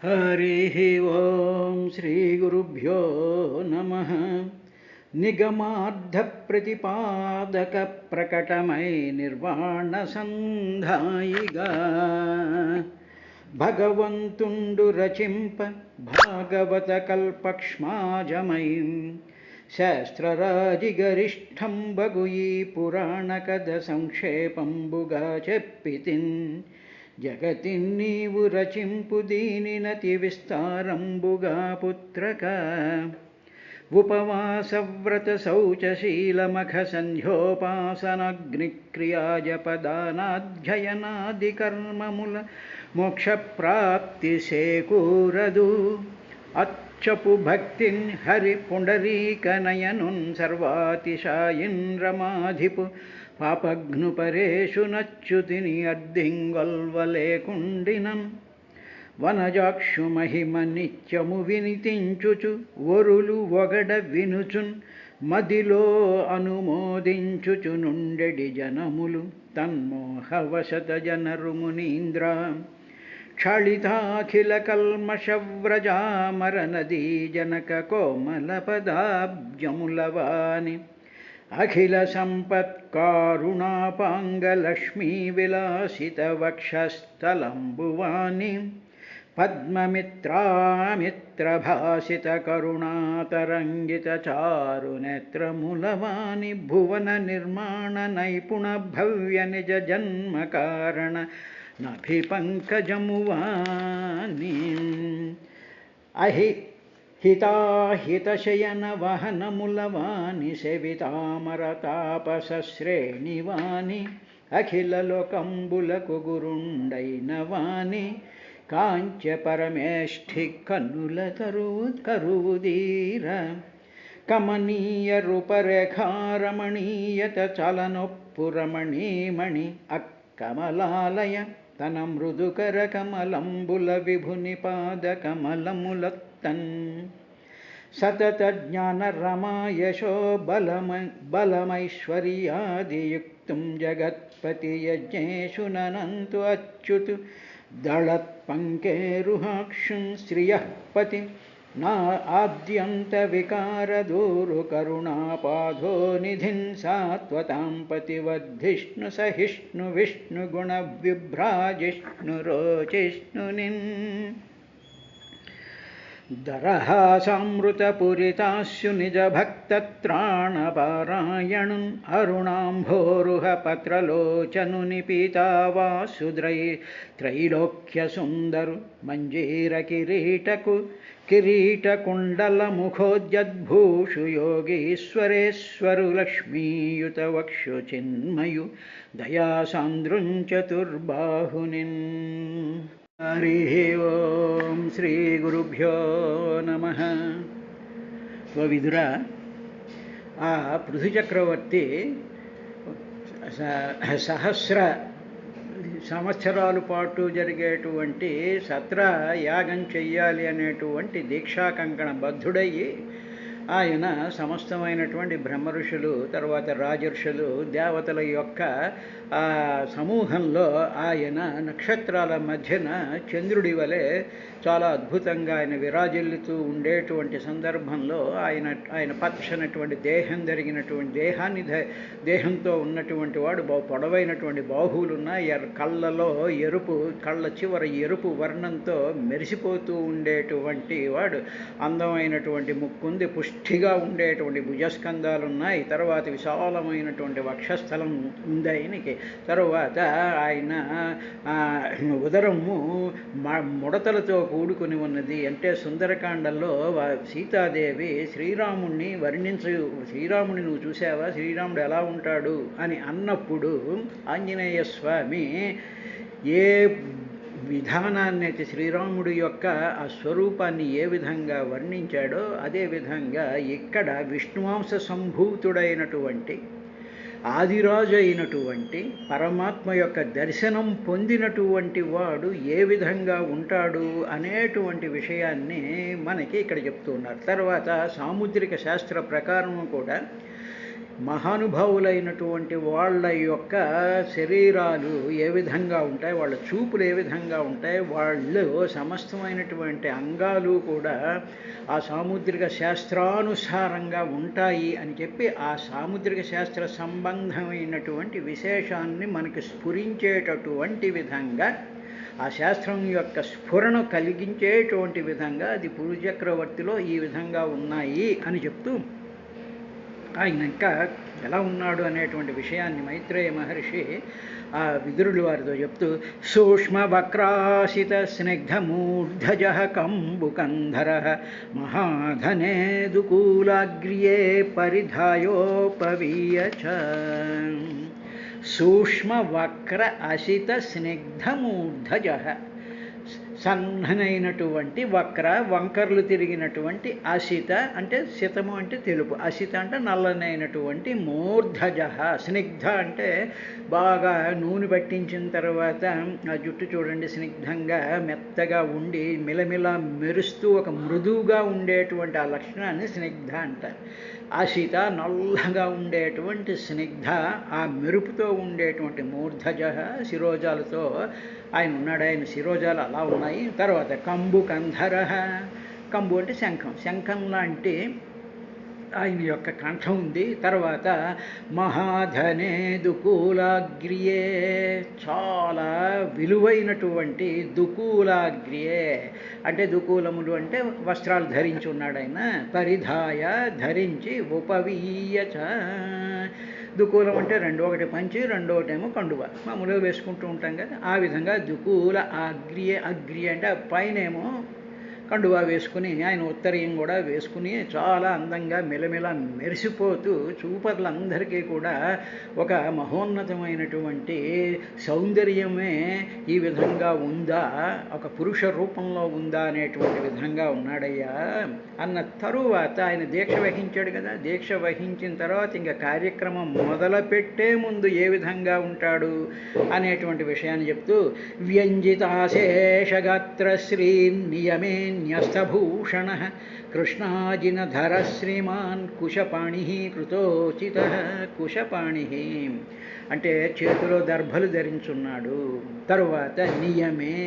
हरिः ओं श्रीगुरुभ्यो नमः। निगमार्धप्रतिपादकप्रकटमै निर्वाणसन्धायिगा భగవంతుండు రచింప భాగవతకల్పక్ష్మాజమయీం శాస్త్రరాజిగరిష్టంబగు ఈ పురాణ కథ సంక్షేపంబుగా చెప్పితిన్. జగతిన్ నీవు రచింపు దీనినతి విస్తారంబుగా పుత్రక. ఉపవాసవ్రత శౌచశీలమఖ సంధ్యోపాసనగ్నిక్రియాజపదానాధ్యయనాది కర్మముల మోక్షప్రాప్తి సేకూరదు. అచ్చపు భక్తిన్ హరి పుండరీకనయనున్ సర్వాతిశాయిన్ రమాధిపు పాపఘ్నుపరేషు నచ్యుతిని అద్దింగొల్వలేకుండినన్. వనజాక్షు మహిమ నిత్యము వినితించుచు వరులు ఒగడ వినుచున్ మదిలో అనుమోదించుచు నుండెడి జనములు తన్మోహవశత జనరు మునీంద్ర. క్షళితాఖిల కల్మషవ్రజామరనదీ జనక కోమల పదాబ్జములవాని అఖిల సంపత్కారుణాపాంగలక్ష్మీ విలాసిత వక్షస్థలంబువాని పద్మమిత్రామిత్రభాసిత కరుణాతరంగిత చారునేత్రములవాని భువన నిర్మాణ నైపుణ భవ్య నిజ జన్మ కారణ నభిపంకజమువాని హితాహితశయన వహనములవాని సేవితామరతాపసశ్రేణివాని అఖిల లోకంబులకు గురుండైన వాని కాంచ పరమేష్ఠి కన్నుల కరువుదీర. కమనీయ రూపరేఖారమణీయత చలనొప్పురమణీమణి అక్కమలాలయ తన మృదుకర కమలంబుల విభుని పాద కమలములత్తన్. సతత జ్ఞాన రమాయశో బలమైశ్వర్యాదియుక్తం జగత్పతి యజ్ఞేషు ననంతు అచ్యుతు దళత్పంకేరుహాక్షుం శ్రియః పతి నా ఆద్యంత వికార దూరు కరుణాపాధో నిధిన్ సాత్వతాం పతివద్ధిష్ణు సహిష్ణు విష్ణు గుణ విభ్రాజిష్ణు రోచిష్ణునిన్. దరహాసామృతపురితాస్యు నిజ భక్తత్రాణపారాయణున్ అరుణాంభోరుహ పత్రలోచనుని పీతావాసుద్రై సుందరు మంజీర కిరీటకుండల ముఖోద్యద్భూషు యోగీశ్వరేశ్వరు లక్ష్మీయుత వక్షు చిన్మయు దయాసాంద్రుం చతుర్బాహునిన్. హరిః ఓం శ్రీ గురుభ్యో నమః. విదురా, ఆ పృథు చక్రవర్తి సహస్ర సంవత్సరాల పాటు జరిగేటువంటి సత్ర యాగం చెయ్యాలి అనేటువంటి దీక్షా కంకణ బద్ధుడయ్యి ఆయన సమస్తమైనటువంటి బ్రహ్మ ఋషులు, తర్వాత రాజర్షులు, దేవతల యొక్క సమూహంలో ఆయన నక్షత్రాల మధ్యన చంద్రుడి వలె చాలా అద్భుతంగా ఆయన విరాజిల్లుతూ ఉండేటువంటి సందర్భంలో ఆయన పచ్చనటువంటి దేహం జరిగినటువంటి దేహంతో ఉన్నటువంటి వాడు పొడవైనటువంటి బాహువులున్న కళ్ళలో ఎరుపు, కళ్ళ చివర ఎరుపు వర్ణంతో మెరిసిపోతూ ఉండేటువంటి వాడు. అందమైనటువంటి ముక్కుంది, పుష్టిగా ఉండేటువంటి భుజస్కంధాలున్నాయి. తర్వాత విశాలమైనటువంటి వక్షస్థలం ఉంది ఆయనకి. తరువాత ఆయన ఉదరము ముడతలతో కూడుకుని ఉన్నది. అంటే సుందరకాండంలో సీతాదేవి శ్రీరాముణ్ణి శ్రీరాముని నువ్వు చూసావా, శ్రీరాముడు ఎలా ఉంటాడు అని అన్నప్పుడు ఆంజనేయ స్వామి ఏ విధానాన్ని అయితే శ్రీరాముడి యొక్క ఆ స్వరూపాన్ని ఏ విధంగా వర్ణించాడో అదేవిధంగా ఇక్కడ విష్ణువాంశ సంభూతుడైనటువంటి ఆదిరాజు అయినటువంటి పరమాత్మ యొక్క దర్శనం పొందినటువంటి వాడు ఏ విధంగా ఉంటాడు అనేటువంటి విషయాన్ని మనకి ఇక్కడ చెప్తూ ఉన్నారు. తర్వాత సాముద్రిక శాస్త్ర ప్రకారము కూడా మహానుభావులైనటువంటి వాళ్ళ యొక్క శరీరాలు ఏ విధంగా ఉంటాయి, వాళ్ళ చూపులు ఏ విధంగా ఉంటాయి, వాళ్ళు సమస్తమైనటువంటి అంగాలు కూడా ఆ సాముద్రిక శాస్త్రానుసారంగా ఉంటాయి అని చెప్పి ఆ సాముద్రిక శాస్త్ర సంబంధమైనటువంటి విశేషాన్ని మనకి స్ఫురించేటటువంటి విధంగా, ఆ శాస్త్రం యొక్క స్ఫురణ కలిగించేటువంటి విధంగా అది పురు చక్రవర్తిలో ఈ విధంగా ఉన్నాయి అని చెప్తూ ఆయన ఇంకా ఎలా ఉన్నాడు అనేటువంటి విషయాన్ని మైత్రేయ మహర్షి ఆ విదురుడి వారితో చెప్తూ, సూక్ష్మ వక్రాసిత స్నిగ్ధమూర్ధజ కంబుకంధర మహాధనేదుకూలాగ్ర్యే పరిధాయోపవీయ చ. సూక్ష్మ వక్ర అసిత స్నిగ్ధమూర్ధజ, సన్ననైనటువంటి వక్ర వంకర్లు తిరిగినటువంటి అసిత అంటే శితము అంటే తెలుపు, అసిత అంటే నల్లనైనటువంటి మూర్ధజ, స్నిగ్ధ అంటే బాగా నూనె పట్టించిన తర్వాత ఆ జుట్టు చూడండి స్నిగ్ధంగా మెత్తగా ఉండి మిలమిల మెరుస్తూ ఒక మృదువుగా ఉండేటువంటి ఆ లక్షణాన్ని స్నిగ్ధ అంటారు. అసిత నల్లగా ఉండేటువంటి స్నిగ్ధ, ఆ మెరుపుతో ఉండేటువంటి మూర్ధజ, శిరోజాలతో ఆయన ఉన్నాడు, ఆయన శిరోజాలు అలా ఉన్నాయి. తర్వాత కంబు కంధర, కంబు అంటే శంఖం, శంఖం లాంటి ఆయన యొక్క కంఠం ఉంది. తర్వాత మహాధనే దుకూలాగ్ర్యే, చాలా విలువైనటువంటి దుకూలాగ్ర్యే అంటే దుకూలములు అంటే వస్త్రాలు ధరించి ఉన్నాడు ఆయన. పరిధాయ ధరించి, ఉపవీయచ, దుకూలం అంటే రెండు, ఒకటి పంచి రెండోటేమో కండువ, మామూలుగా వేసుకుంటూ ఉంటాం కదా, ఆ విధంగా దుకూల అగ్రియే, అగ్రియ అంటే పైనేమో కండువా వేసుకుని ఆయన ఉత్తరీయం కూడా వేసుకుని చాలా అందంగా మెలమెల మెరిసిపోతూ చూపర్లందరికీ కూడా ఒక మహోన్నతమైనటువంటి సౌందర్యమే ఈ విధంగా ఉందా, ఒక పురుష రూపంలో ఉందా అనేటువంటి విధంగా ఉన్నాడయ్యా అన్న తరువాత ఆయన దీక్ష వహించాడు కదా. దీక్ష వహించిన తర్వాత ఇంకా కార్యక్రమం మొదలుపెట్టే ముందు ఏ విధంగా ఉంటాడు అనేటువంటి విషయాన్ని చెప్తూ, వ్యంజితాశేషగాత్ర శ్రీ నియమే న్యస్తభూషణ కృష్ణాజినధర శ్రీమాన్ కుశపాణి కృతోచిత. కుశపాణి అంటే చేతిలో దర్భలు ధరించున్నాడు. తరువాత నియమే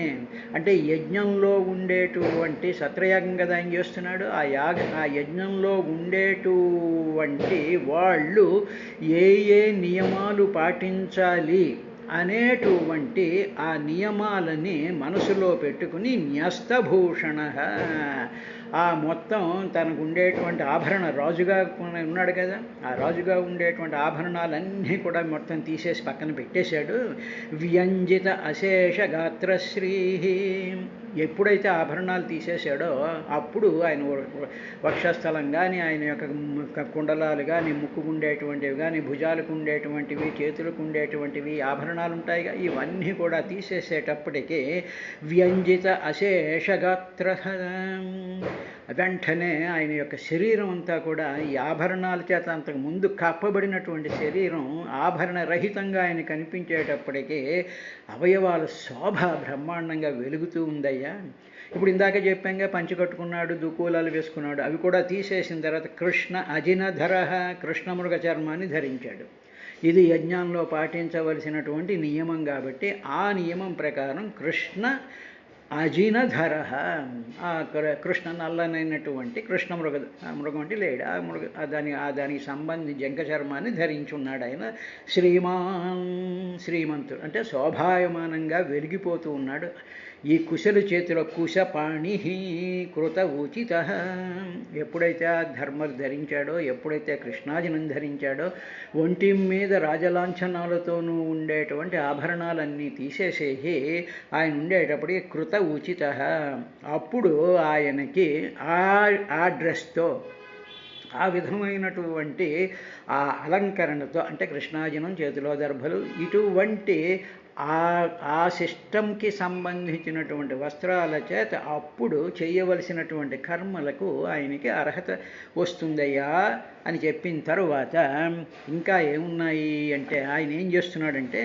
అంటే యజ్ఞంలో ఉండేటువంటి సత్రయాగం కదా ఆయన చేస్తున్నాడు. ఆ యజ్ఞంలో ఉండేటువంటి వాళ్ళు ఏ ఏ నియమాలు పాటించాలి అనేటువంటి ఆ నియమాలని మనసులో పెట్టుకుని న్యస్తభూషణ, ఆ మొత్తం తనకు ఉండేటువంటి ఆభరణ, రాజుగా ఉన్నాడు కదా, ఆ రాజుగా ఉండేటువంటి ఆభరణాలన్నీ కూడా మొత్తం తీసేసి పక్కన పెట్టేశాడు. వ్యంజిత అశేష గాత్రశ్రీ, ఎప్పుడైతే ఆభరణాలు తీసేశాడో అప్పుడు ఆయన వక్షస్థలం కానీ, ఆయన యొక్క కుండలాలు కానీ, ముక్కుకు ఉండేటువంటివి కానీ, భుజాలకు ఉండేటువంటివి, చేతులకు ఉండేటువంటివి ఆభరణాలు ఉంటాయిగా, ఇవన్నీ కూడా తీసేసేటప్పటికీ వ్యంజిత అశేషగాత్ర, వెంటనే ఆయన యొక్క శరీరం అంతా కూడా ఈ ఆభరణాల చేత అంతకు ముందు కప్పబడినటువంటి శరీరం ఆభరణ రహితంగా ఆయన కనిపించేటప్పటికీ అవయవాల శోభ బ్రహ్మాండంగా వెలుగుతూ ఉందయ్యా. ఇప్పుడు ఇందాక చెప్పాంగా, పంచి కట్టుకున్నాడు, దుకూలాలు వేసుకున్నాడు, అవి కూడా తీసేసిన తర్వాత కృష్ణ అజినధర, కృష్ణమృగ చర్మాన్ని ధరించాడు. ఇది యజ్ఞంలో పాటించవలసినటువంటి నియమం కాబట్టి ఆ నియమం ప్రకారం కృష్ణ అజినధర, ఆ కృష్ణ నల్లనైనటువంటి కృష్ణ మృగం అంటే లేడు, ఆ దానికి సంబంధించి జంక చర్మాన్ని ధరించున్నాడు ఆయన. శ్రీమంతుడు అంటే శోభాయమానంగా వెలిగిపోతూ ఉన్నాడు. ఈ కుశల చేతిలో కుశపాణి కృత ఉచిత, ఎప్పుడైతే ఆ ధర్మలు ధరించాడో, ఎప్పుడైతే కృష్ణాజినం ధరించాడో, ఒంటి మీద రాజలాంఛనాలతోనూ ఉండేటువంటి ఆభరణాలన్నీ తీసేసేసి ఆయన ఉండేటప్పటికి కృత ఉచిత, అప్పుడు ఆయనకి ఆ డ్రెస్తో, ఆ విధమైనటువంటి ఆ అలంకరణతో, అంటే కృష్ణాజినం, చేతిలో దర్భలు, ఇటువంటి ఆ సిస్టంకి సంబంధించినటువంటి వస్త్రాల చేత అప్పుడు చేయవలసినటువంటి కర్మలకు ఆయనకి అర్హత వస్తుందయ్యా అని చెప్పిన తరువాత ఇంకా ఏమున్నాయి అంటే ఆయన ఏం చేస్తున్నాడంటే,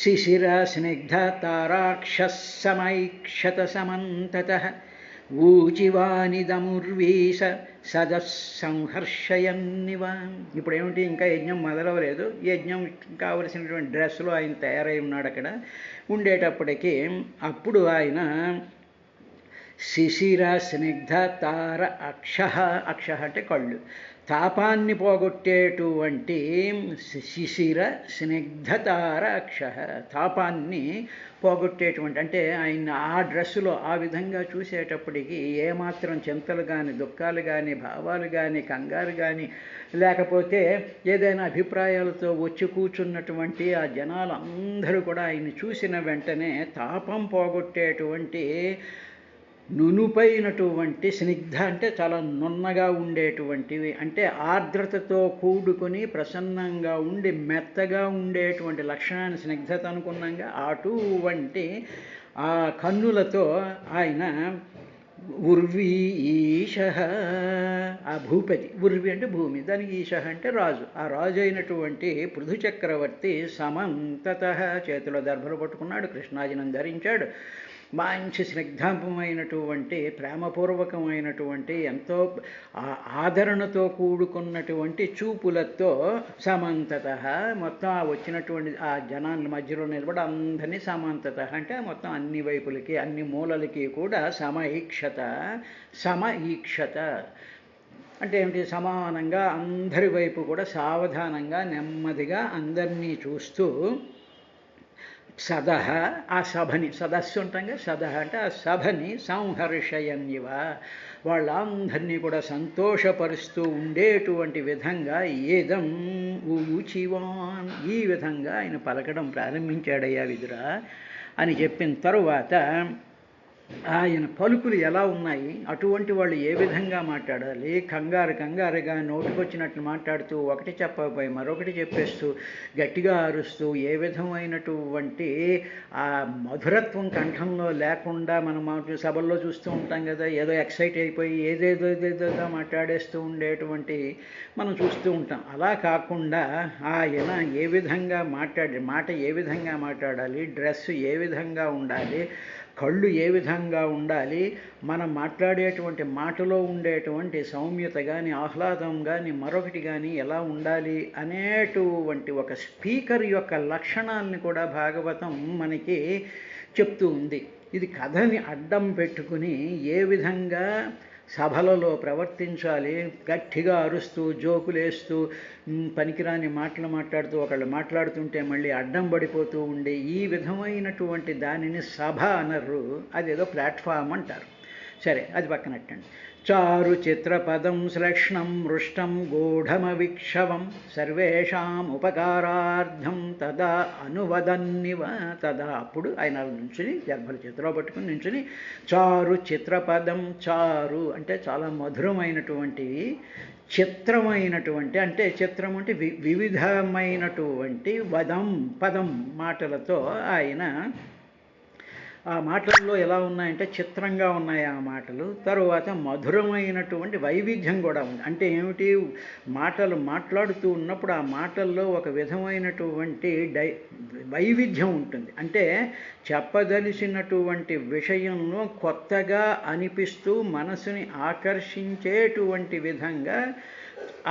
శిశిర స్నిగ్ధ తారాక్ష సమైక్షత సమంతత ఊచివానిదముర్వీశ సదస్సంహర్షయన్నివ. ఇప్పుడు ఏమిటి, ఇంకా యజ్ఞం మొదలవలేదు. యజ్ఞం కావలసినటువంటి డ్రెస్సులో ఆయన తయారై ఉన్నాడు అక్కడ ఉండేటప్పటికీ. అప్పుడు ఆయన శిశిర స్నిగ్ధ తార అక్ష అంటే కళ్ళు, తాపాన్ని పోగొట్టేటువంటి శిశిర స్నిగ్ధతార అక్ష, తాపాన్ని పోగొట్టేటువంటి, అంటే ఆయన ఆ డ్రెస్సులో ఆ విధంగా చూసేటప్పటికి ఏమాత్రం చింతలు కానీ, దుఃఖాలు కానీ, భావాలు కానీ, కంగారు కానీ, లేకపోతే ఏదైనా అభిప్రాయాలతో వచ్చి కూర్చున్నటువంటి ఆ జనాలు అందరూ కూడా ఆయన్ని చూసిన వెంటనే తాపం పోగొట్టేటువంటి నునుపైనటువంటి, స్నిగ్ధ అంటే చాలా నున్నగా ఉండేటువంటివి, అంటే ఆర్ద్రతతో కూడుకొని ప్రసన్నంగా ఉండి మెత్తగా ఉండేటువంటి లక్షణాన్ని స్నిగ్ధత అనుకున్నాగా, అటువంటి ఆ కన్నులతో ఆయన ఉర్వీ ఈశ, ఆ భూపతి, ఉర్వి అంటే భూమి, దానికి ఈశ అంటే రాజు, ఆ రాజు అయినటువంటి పృథు చక్రవర్తి సమంతత చేతిలో దర్భలు పట్టుకున్నాడు, కృష్ణాజినం ధరించాడు, మంచి స్నిగ్ధమైనటువంటి ప్రేమపూర్వకమైనటువంటి ఎంతో ఆదరణతో కూడుకున్నటువంటి చూపులతో సమంతత మొత్తం వచ్చినటువంటి ఆ జనాల మధ్యలో నిలబడి అందరినీ సమంతత అంటే మొత్తం అన్ని వైపులకి అన్ని మూలలకి కూడా సమీక్షత అంటే ఏమిటి, సమానంగా అందరి వైపు కూడా సావధానంగా నెమ్మదిగా అందరినీ చూస్తూ సదహ, ఆ సభని, సదస్సు ఉంటాంగా, సదహ అంటే ఆ సభని సంహర్షయన్నివ, వాళ్ళందరినీ కూడా సంతోషపరుస్తూ ఉండేటువంటి విధంగా ఏదం ఊచివాన్, ఈ విధంగా ఆయన పలకడం ప్రారంభించాడయ్యా విదురా అని చెప్పిన తరువాత ఆయన పలుకులు ఎలా ఉన్నాయి, అటువంటి వాళ్ళు ఏ విధంగా మాట్లాడాలి, కంగారుగా నోటికొచ్చినట్లు మాట్లాడుతూ ఒకటి చెప్పకపోయి మరొకటి చెప్పేస్తూ గట్టిగా అరుస్తూ ఏ విధమైనటువంటి ఆ మధురత్వం కంఠంలో లేకుండా మనం సభల్లో చూస్తూ ఉంటాం కదా, ఏదో ఎక్సైట్ అయిపోయి ఏదేదో మాట్లాడేస్తూ ఉండేటువంటి మనం చూస్తూ ఉంటాం. అలా కాకుండా ఆయన ఏ విధంగా మాట ఏ విధంగా మాట్లాడాలి, డ్రెస్సు ఏ విధంగా ఉండాలి, కళ్ళు ఏ విధంగా ఉండాలి, మనం మాట్లాడేటువంటి మాటలో ఉండేటువంటి సౌమ్యత కానీ, ఆహ్లాదం కానీ, మరొకటి కానీ ఎలా ఉండాలి అనేటువంటి ఒక స్పీకర్ యొక్క లక్షణాలని కూడా భాగవతం మనకి చెప్తూ ఉంది. ఇది కథని అడ్డం పెట్టుకుని ఏ విధంగా సభలలో ప్రవర్తించాలి, గట్టిగా అరుస్తూ జోకులేస్తూ పనికిరాని మాటలు మాట్లాడుతూ ఒకళ్ళు మాట్లాడుతుంటే మళ్ళీ అడ్డం పడిపోతూ ఉండే ఈ విధమైనటువంటి దానిని సభ అనరు, అదేదో ప్లాట్ఫామ్ అంటారు. సరే, అది పక్కనట్టండి. చారు చిత్రపదం శ్లక్ష్ణం మృష్టం గూఢమవిక్షవం సర్వేషాం ఉపకారార్థం తదా అనువదన్నివ. తదా అప్పుడు ఆయన నుంచుని దర్భల చేతిలో పట్టుకుని నుంచుని చారు చిత్రపదం, చారు అంటే చాలా మధురమైనటువంటి, చిత్రమైనటువంటి అంటే చిత్రం అంటే వివిధమైనటువంటి పదం మాటలతో ఆయన ఆ మాటల్లో ఎలా ఉన్నాయంటే చిత్రంగా ఉన్నాయి ఆ మాటలు. తరువాత మధురమైనటువంటి వైవిధ్యం కూడా ఉంది. అంటే ఏమిటి, మాటలు మాట్లాడుతూ ఉన్నప్పుడు ఆ మాటల్లో ఒక విధమైనటువంటి వైవిధ్యం ఉంటుంది. అంటే చెప్పదలిసినటువంటి విషయంలో కొత్తగా అనిపిస్తూ మనసుని ఆకర్షించేటువంటి విధంగా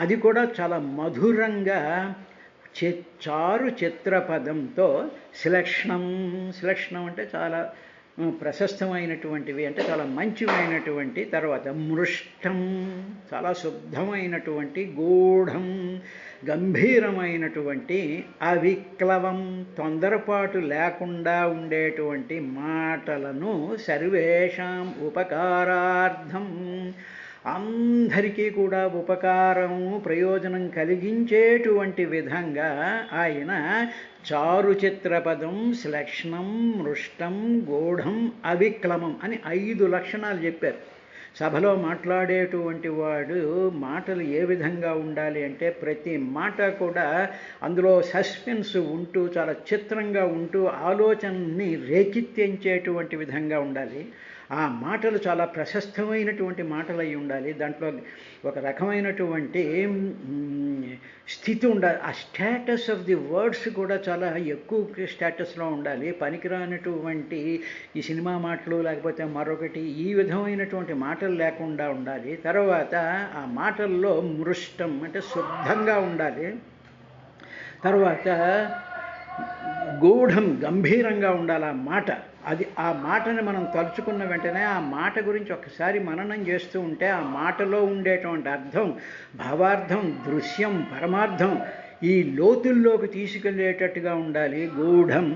అది కూడా చాలా మధురంగా చారు చిత్రపదంతో శ్లక్ష్ణం అంటే చాలా ప్రశస్తమైనటువంటివి, అంటే చాలా మంచివైనటువంటి, తర్వాత మృష్టం చాలా శుద్ధమైనటువంటి, గూఢం గంభీరమైనటువంటి, అవిక్లవం తొందరపాటు లేకుండా ఉండేటువంటి మాటలను సర్వేషాం ఉపకారార్థం అందరికీ కూడా ఉపకారం ప్రయోజనం కలిగించేటువంటి విధంగా ఆయన చారు చిత్రపదం శ్లక్ష్ణం మృష్టం గూఢం అవిక్లమం అని 5 లక్షణాలు చెప్పారు. సభలో మాట్లాడేటువంటి వాడు మాటలు ఏ విధంగా ఉండాలి అంటే ప్రతి మాట కూడా అందులో సస్పెన్స్ ఉంటూ చాలా చిత్రంగా ఉంటూ ఆలోచనని రేకెత్తించేటువంటి విధంగా ఉండాలి. ఆ మాటలు చాలా ప్రశస్తమైనటువంటి మాటలు అయి ఉండాలి. దాంట్లో ఒక రకమైనటువంటి స్థితి ఉండాలి. ఆ స్టేటస్ ఆఫ్ ది వర్డ్స్ కూడా చాలా ఎక్కువ స్టేటస్లో ఉండాలి. పనికిరానటువంటి ఈ సినిమా మాటలు లేకపోతే మరొకటి ఈ విధమైనటువంటి మాటలు లేకుండా ఉండాలి. తర్వాత ఆ మాటల్లో మృష్టం అంటే శుద్ధంగా ఉండాలి. తర్వాత గూఢం గంభీరంగా ఉండాలి ఆ మాట. అది ఆ మాటని మనం తలుచుకున్న వెంటనే ఆ మాట గురించి ఒకసారి మననం చేస్తూ ఉంటే ఆ మాటలో ఉండేటువంటి అర్థం, భావార్థం, దృశ్యం, పరమార్థం ఈ లోతుల్లోకి తీసుకెళ్ళేటట్టుగా ఉండాలి. గూఢం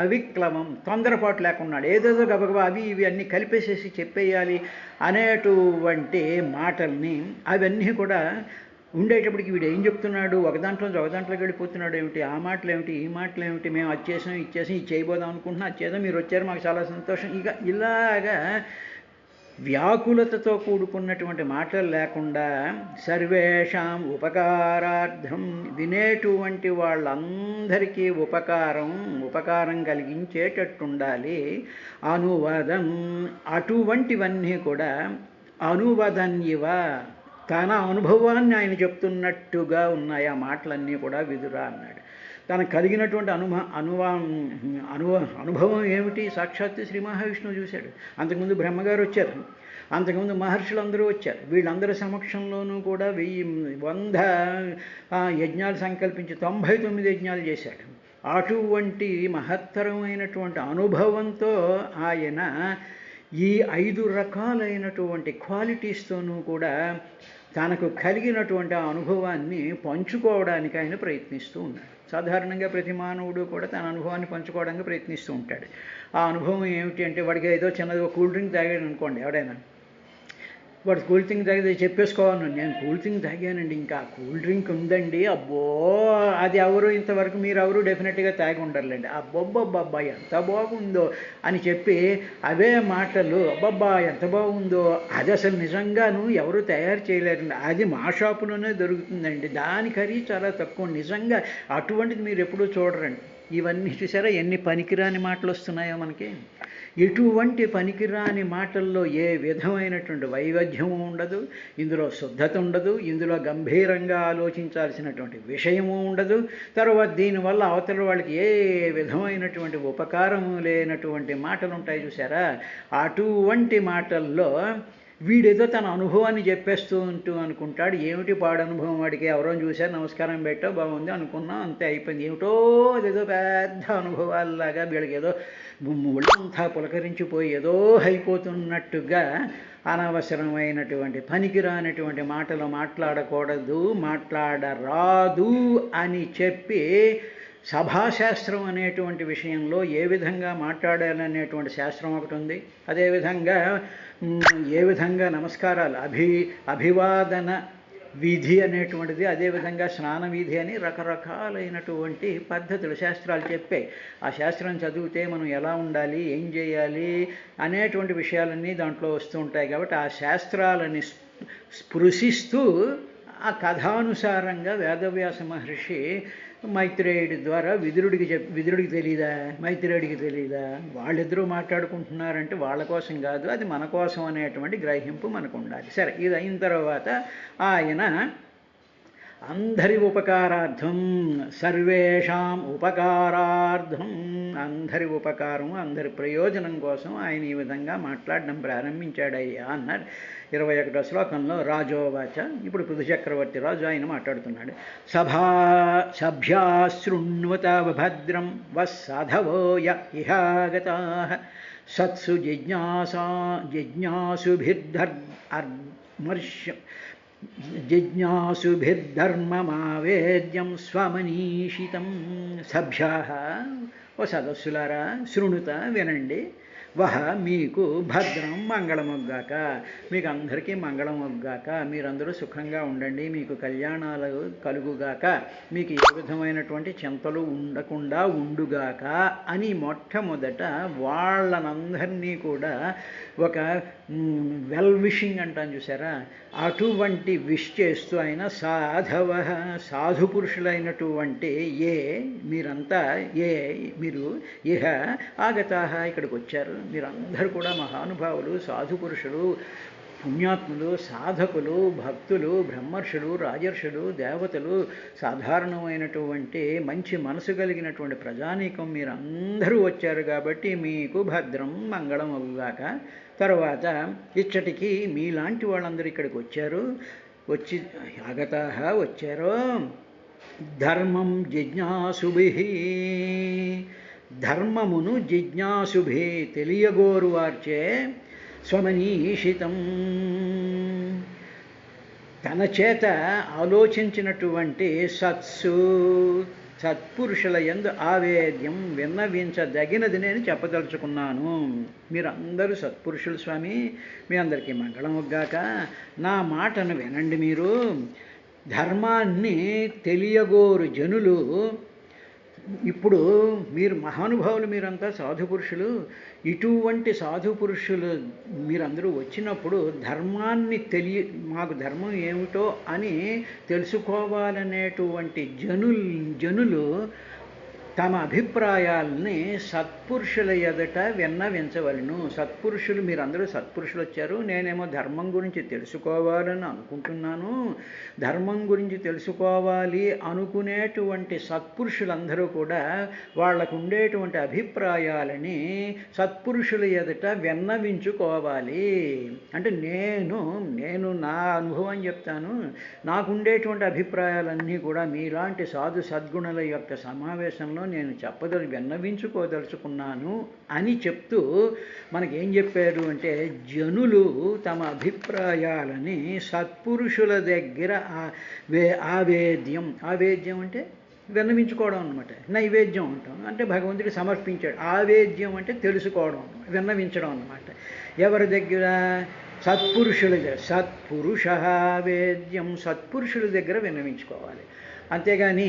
అవిక్లమం తొందరపాటు లేకున్నాడు. ఏదేదో గబగబా అవి ఇవి అన్నీ కలిపేసేసి చెప్పేయాలి అనేటువంటి మాటల్ని అవన్నీ కూడా ఉండేటప్పటికి వీడు ఏం చెప్తున్నాడు, ఒక దాంట్లోకి వెళ్ళిపోతున్నాడు ఏమిటి, ఆ మాటలు ఏమిటి, ఈ మాటలు ఏమిటి, మేము అది చేసాం ఇది చేయబోదాం అనుకుంటున్నాం, అది చేద్దాం, మీరు వచ్చారు మాకు చాలా సంతోషం. ఇలాగా వ్యాకులతతో కూడుకున్నటువంటి మాటలు లేకుండా సర్వేషాం ఉపకారార్థం వినేటువంటి వాళ్ళందరికీ ఉపకారం కలిగించేటట్టుండాలి. అనువదం అటువంటివన్నీ కూడా అనువదన్యవ తన అనుభవాన్ని ఆయన చెప్తున్నట్టుగా ఉన్నాయి ఆ మాటలన్నీ కూడా విదురా అన్నాడు. తనకు కలిగినటువంటి అనుభవం ఏమిటి? సాక్షాత్తు శ్రీ మహావిష్ణువు చూశాడు. అంతకుముందు బ్రహ్మగారు వచ్చారు, అంతకుముందు మహర్షులందరూ వచ్చారు. వీళ్ళందరి సమక్షంలోనూ కూడా 100 యజ్ఞాలు సంకల్పించి 99 యజ్ఞాలు చేశాడు. అటువంటి మహత్తరమైనటువంటి అనుభవంతో ఆయన ఈ 5 రకాలైనటువంటి క్వాలిటీస్తోనూ కూడా తనకు కలిగినటువంటి ఆ అనుభవాన్ని పంచుకోవడానికి ఆయన ప్రయత్నిస్తూ ఉన్నాడు. సాధారణంగా ప్రతి మానవుడు కూడా తన అనుభవాన్ని పంచుకోవడానికి ప్రయత్నిస్తూ ఉంటాడు. ఆ అనుభవం ఏమిటి అంటే, వాడికి ఏదో చిన్నది కూల్ డ్రింక్ తాగాడు అనుకోండి, ఎవడైనా వాడు కూల్ డ్రింక్ తాగితే చెప్పేసుకోవాలి, నేను కూల్ డ్రింక్ తాగానండి, ఇంకా కూల్ డ్రింక్ ఉందండి, అబ్బో అది ఎవరు ఇంతవరకు మీరెవరు డెఫినెట్గా తాగి ఉండర్లేండి, అబ్బబ్బబ్బబ్బా ఎంత బాగుందో అని చెప్పి అవే మాటలు, అబ్బబ్బా ఎంత బాగుందో, అది అసలు నిజంగాను ఎవరు తయారు చేయలేరండి, అది మా షాపులోనే దొరుకుతుందండి, దాని ఖరీదు చాలా తక్కువ, నిజంగా అటువంటిది మీరు ఎప్పుడూ చూడరండి. ఇవన్నీ చూసారా ఎన్ని పనికిరాని మాటలు వస్తున్నాయో మనకి. ఎటువంటి పనికిరాని మాటల్లో ఏ విధమైనటువంటి వైవిధ్యము ఉండదు, ఇందులో శుద్ధత ఉండదు, ఇందులో గంభీరంగా ఆలోచించాల్సినటువంటి విషయము ఉండదు. తర్వాత దీనివల్ల అవతల వాళ్ళకి ఏ విధమైనటువంటి ఉపకారము లేనటువంటి మాటలు ఉంటాయి చూసారా, అటువంటి మాటల్లో వీడేదో తన అనుభవాన్ని చెప్పేస్తూ అనుకుంటాడు. ఏమిటి పాడు అనుభవం, వాడికి ఎవరో చూశారు, నమస్కారం పెట్టో బాగుంది అనుకున్నాం, అంతే అయిపోయింది. ఏమిటో అదేదో పెద్ద అనుభవాల్లాగా వీళ్ళకి ఏదో ఒళ్ళంతా పులకరించిపోయి ఏదో అయిపోతున్నట్టుగా అనవసరమైనటువంటి పనికిరానటువంటి మాటలు మాట్లాడరాదు అని చెప్పి సభాశాస్త్రం అనేటువంటి విషయంలో ఏ విధంగా మాట్లాడాలనేటువంటి శాస్త్రం ఒకటి ఉంది. అదేవిధంగా ఏ విధంగా నమస్కారాలు అభివాదన విధి అనేటువంటిది, అదేవిధంగా స్నాన విధి అని రకరకాలైనటువంటి పద్ధతులు శాస్త్రాలు చెప్పాయి. ఆ శాస్త్రం చదివితే మనం ఎలా ఉండాలి, ఏం చేయాలి అనేటువంటి విషయాలన్నీ దాంట్లో వస్తూ ఉంటాయి. కాబట్టి ఆ శాస్త్రాలని స్పృశిస్తూ ఆ కథానుసారంగా వేదవ్యాస మహర్షి మైత్రేయుడి ద్వారా విదురుడికి తెలీదా, మైత్రేయుడికి తెలీదా, వాళ్ళిద్దరూ మాట్లాడుకుంటున్నారంటే వాళ్ళ కోసం కాదు, అది మన కోసం అనేటువంటి గ్రహింపు మనకు ఉండాలి. సరే, ఇది అయిన తర్వాత ఆయన అందరి ఉపకారార్థం, సర్వేషాం ఉపకారార్థం, అందరి ఉపకారం అందరి ప్రయోజనం కోసం ఆయన ఈ విధంగా మాట్లాడడం ప్రారంభించాడయ్యా అన్నారు 21వ శ్లోకంలో. రాజోవాచ, ఇప్పుడు పృథుచక్రవర్తి రాజు ఆయన మాట్లాడుతున్నాడు. సభ్యాశృణ్వత భద్రం వస్సాధవో ఇహాగతాః సత్సు జిజ్ఞాసుభిర్ధర్మమావేద్యం స్వమనీషితం. సభ్యాః, ఓ సదస్సులారా, శృణుత వినండి, వహ మీకు భద్రం మంగళమొగ్గాక, మీకు అందరికీ మంగళమొగ్గాక, మీరందరూ సుఖంగా ఉండండి, మీకు కళ్యాణాలు కలుగుగాక, మీకు ఏ విధమైనటువంటి చింతలు ఉండకుండా ఉండుగాక అని మొట్టమొదట వాళ్ళనందరినీ కూడా ఒక వెల్ విషింగ్ అంటాను చూసారా, అటువంటి విష్ చేస్తూ ఆయన సాధవ, సాధు పురుషులైనటువంటి మీరు ఇహ ఆగతాహ, ఇక్కడికి వచ్చారు, మీరందరూ కూడా మహానుభావులు, సాధు పురుషులు, పుణ్యాత్ములు, సాధకులు, భక్తులు, బ్రహ్మర్షులు, రాజర్షులు, దేవతలు, సాధారణమైనటువంటి మంచి మనసు కలిగినటువంటి ప్రజానీకం మీరందరూ వచ్చారు కాబట్టి మీకు భద్రం మంగళం అవ్వుగాక. తర్వాత ఇచ్చటికి మీలాంటి వాళ్ళందరూ ఇక్కడికి వచ్చారు. వచ్చి ఆగతాః వచ్చారో ధర్మం జిజ్ఞాసుభిః, ధర్మమును జిజ్ఞాసుభి తెలియగోరువార్చే స్వమనీషితం, తన చేత ఆలోచించినటువంటి సత్పురుషుల యందు ఆవేద్యం విన్నవించదగినది నేను చెప్పదలుచుకున్నాను. మీరందరూ సత్పురుషులు స్వామి, మీ అందరికీ మంగళం వగ్గాక. నా మాటను వినండి. మీరు ధర్మాన్ని తెలియగోరు జనులు, ఇప్పుడు మీరు మహానుభావులు, మీరంతా సాధు పురుషులు, ఇటువంటి సాధు పురుషులు మీరందరూ వచ్చినప్పుడు ధర్మాన్ని మాకు ధర్మం ఏమిటో అని తెలుసుకోవాలనేటువంటి జనులు తమ అభిప్రాయాల్ని సత్పురుషుల ఎదుట విన్నవించవలను. సత్పురుషులు, మీరందరూ సత్పురుషులు వచ్చారు, నేనేమో ధర్మం గురించి తెలుసుకోవాలని అనుకుంటున్నాను. ధర్మం గురించి తెలుసుకోవాలి అనుకునేటువంటి సత్పురుషులందరూ కూడా వాళ్లకు ఉండేటువంటి అభిప్రాయాలని సత్పురుషుల ఎదుట విన్నవించుకోవాలి. అంటే నేను నా అనుభవం చెప్తాను. నాకుండేటువంటి అభిప్రాయాలన్నీ కూడా మీలాంటి సాధు సద్గుణుల యొక్క సమావేశంలో నేను విన్నవించుకోదలుచుకున్నాను అని చెప్తూ మనకేం చెప్పారు అంటే, జనులు తమ అభిప్రాయాలని సత్పురుషుల దగ్గర ఆవేద్యం అంటే విన్నవించుకోవడం అనమాట. నైవేద్యం అంటాం అంటే భగవంతుడికి సమర్పించాడు. ఆవేద్యం అంటే తెలుసుకోవడం, విన్నవించడం అనమాట. ఎవరి దగ్గర? సత్పురుషుల దగ్గర. సత్పురుషావేద్యం, సత్పురుషుల దగ్గర విన్నవించుకోవాలి. అంతేగాని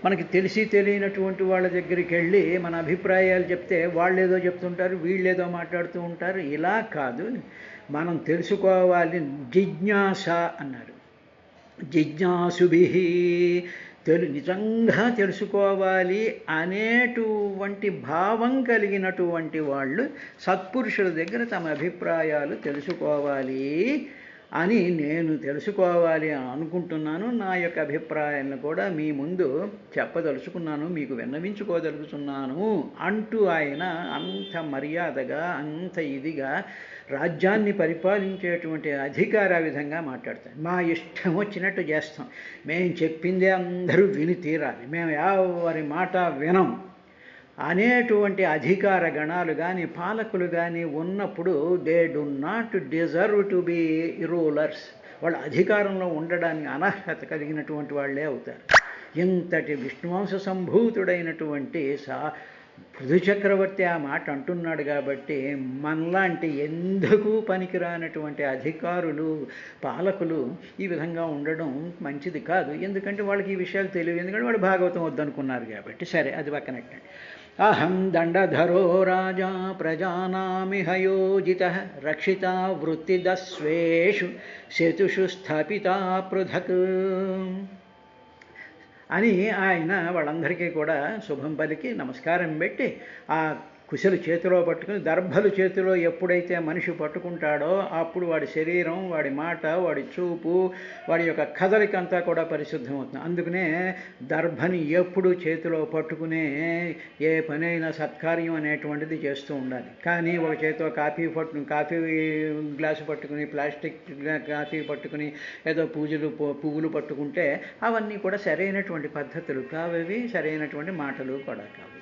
మనకి తెలియనటువంటి వాళ్ళ దగ్గరికి వెళ్ళి మన అభిప్రాయాలు చెప్తే వాళ్ళేదో చెప్తుంటారు, వీళ్ళేదో మాట్లాడుతూ ఉంటారు. ఇలా కాదు, మనం తెలుసుకోవాలి. జిజ్ఞాస అన్నారు. జిజ్ఞాసుభిః, నిజంగా తెలుసుకోవాలి అనేటువంటి భావం కలిగినటువంటి వాళ్ళు సత్పురుషుల దగ్గర తమ అభిప్రాయాలు తెలుసుకోవాలి అని నేను తెలుసుకోవాలి అనుకుంటున్నాను. నా యొక్క అభిప్రాయాలను కూడా మీ ముందు చెప్పదలుచుకున్నాను, మీకు విన్నవించుకోదలుచుకున్నాను అంటూ ఆయన అంత మర్యాదగా, అంత ఇదిగా రాజ్యాన్ని పరిపాలించేటువంటి అధికార విధంగా మాట్లాడతాం. మా ఇష్టం వచ్చినట్టు చేస్తాం, మేము చెప్పిందే అందరూ విని తీరాలి, మేము ఎవరి మాట వినం అనేటువంటి అధికార గణాలు కానీ పాలకులు కానీ ఉన్నప్పుడు they do not deserve to be rulers. వాళ్ళు అధికారంలో ఉండడానికి అనర్హత కలిగినటువంటి వాళ్ళే అవుతారు. ఇంతటి విష్ణువంశ సంభూతుడైనటువంటి పృథు చక్రవర్తి ఆ మాట అంటున్నాడు కాబట్టి మనలాంటి ఎందుకు పనికిరానటువంటి అధికారులు, పాలకులు ఈ విధంగా ఉండడం మంచిది కాదు. ఎందుకంటే వాళ్ళకి ఈ విషయాలు తెలియదు, ఎందుకంటే వాళ్ళు భాగవతం వద్దనుకున్నారు కాబట్టి. సరే, అది పక్కనట్టండి. అహం దండధరో రాజా ప్రజానామిహ యోజితః రక్షితా వృత్తిదస్వేషు శతుషు స్థాపితా పృథక్ అని ఆయన వాళ్ళందరికీ కూడా శుభం పలికి నమస్కారం పెట్టి ఆ కుశలు చేతిలో పట్టుకుని, దర్భలు చేతిలో ఎప్పుడైతే మనిషి పట్టుకుంటాడో అప్పుడు వాడి శరీరం, వాడి మాట, వాడి చూపు, వాడి యొక్క కదలికంతా కూడా పరిశుద్ధమవుతుంది. అందుకనే దర్భని ఎప్పుడు చేతిలో పట్టుకునే ఏ పనైనా సత్కార్యం అనేటువంటిది చేస్తూ ఉండాలి. కానీ ఒక చేతిలో కాఫీ గ్లాసు పట్టుకుని, ప్లాస్టిక్ కాఫీ పట్టుకుని, ఏదో పువ్వులు పట్టుకుంటే అవన్నీ కూడా సరైనటువంటి పద్ధతులు కావవి, సరైనటువంటి మాటలు కూడా కావు.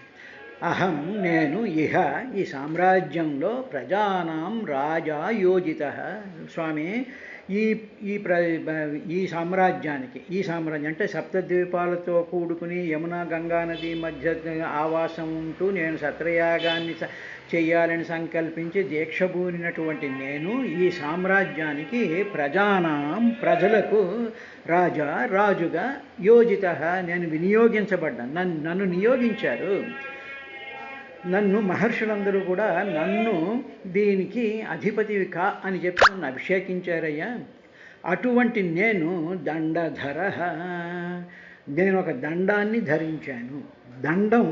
అహం నేను ఇహ ఈ సామ్రాజ్యంలో ప్రజానాం రాజా యోజితః. స్వామి, ఈ సామ్రాజ్యానికి, ఈ సామ్రాజ్యం అంటే సప్తద్వీపాలతో కూడుకుని యమునా గంగా నది మధ్య ఆవాసం ఉంటూ నేను సత్రయాగాన్ని చెయ్యాలని సంకల్పించి దీక్షభూనినటువంటి నేను ఈ సామ్రాజ్యానికి ప్రజలకు రాజుగా యోజితః నేను వినియోగించబడ్డాను. నన్ను నియోగించారు. నన్ను మహర్షులందరూ కూడా నన్ను దీనికి అధిపతివి కా అని చెప్పి నన్ను అభిషేకించారయ్యా. అటువంటి నేను దండధర, నేను ఒక దండాన్ని ధరించాను. దండం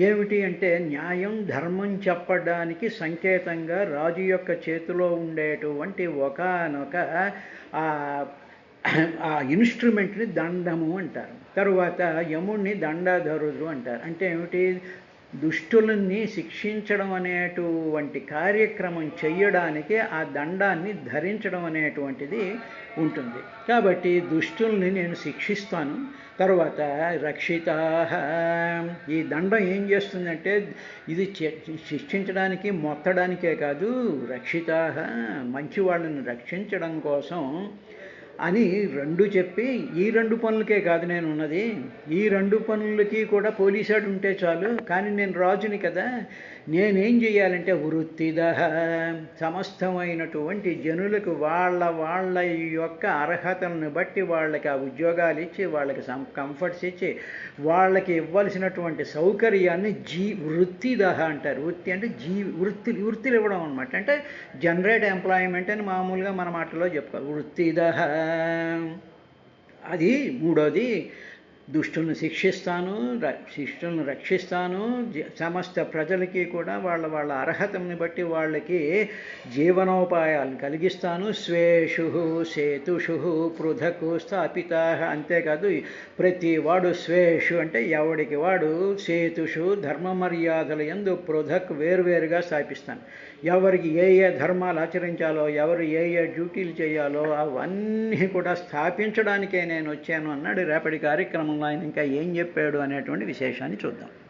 ఏమిటి అంటే న్యాయం ధర్మం చెప్పడానికి సంకేతంగా రాజు యొక్క చేతిలో ఉండేటువంటి ఒకానొక ఆ ఆ ఇన్స్ట్రుమెంట్ని దండము అంటారు. తరువాత యముణ్ణి దండాధరుడు అంటారు. అంటే ఏమిటి? దుష్టులని శిక్షించడం అనేటువంటి కార్యక్రమం చెయ్యడానికి ఆ దండాన్ని ధరించడం అనేటువంటిది ఉంటుంది. కాబట్టి దుష్టుల్ని నేను శిక్షిస్తాను. తర్వాత రక్షితా, ఈ దండం ఏం చేస్తుందంటే ఇది శిక్షించడానికి మొత్తడానికే కాదు, రక్షితా మంచి వాళ్ళని రక్షించడం కోసం అని రెండు చెప్పి, ఈ రెండు పనులకే కాదు నేను ఉన్నది, ఈ రెండు పనులకి కూడా పోలీసాడు ఉంటే చాలు, కానీ నేను రాజుని కదా, నేనేం చేయాలంటే వృత్తిద సమస్తమైనటువంటి జనులకు వాళ్ళ యొక్క అర్హతలను బట్టి వాళ్ళకి ఆ ఉద్యోగాలు ఇచ్చి, వాళ్ళకి కంఫర్ట్స్ ఇచ్చి, వాళ్ళకి ఇవ్వాల్సినటువంటి సౌకర్యాన్ని వృత్తిద అంటారు. వృత్తి అంటే వృత్తులు ఇవ్వడం అనమాట. అంటే జనరేట్ ఎంప్లాయ్మెంట్ అని మామూలుగా మన మాటలో చెప్పుకోవాలి. వృత్తిద. అది మూడోది. దుష్టులను శిక్షిస్తాను, శిష్టులను రక్షిస్తాను, సమస్త ప్రజలకి కూడా వాళ్ళ అర్హతని బట్టి వాళ్ళకి జీవనోపాయాలను కలిగిస్తాను. స్వేషు సేతుషు పృథకు స్థాపిత. అంతేకాదు ప్రతి వాడు స్వేషు అంటే ఎవడికి వాడు, సేతుషు ధర్మ మర్యాదల యందు పృథక్ వేరువేరుగా స్థాపిస్తాను. ఎవరికి ఏ ధర్మాలు ఆచరించాలో, ఎవరు ఏ డ్యూటీలు చేయాలో అవన్నీ కూడా స్థాపించడానికే నేను వచ్చాను అన్నాడు. రేపటి కార్యక్రమంలో ఆయన ఇంకా ఏం చెప్పాడు అనేటువంటి విశేషాన్ని చూద్దాం.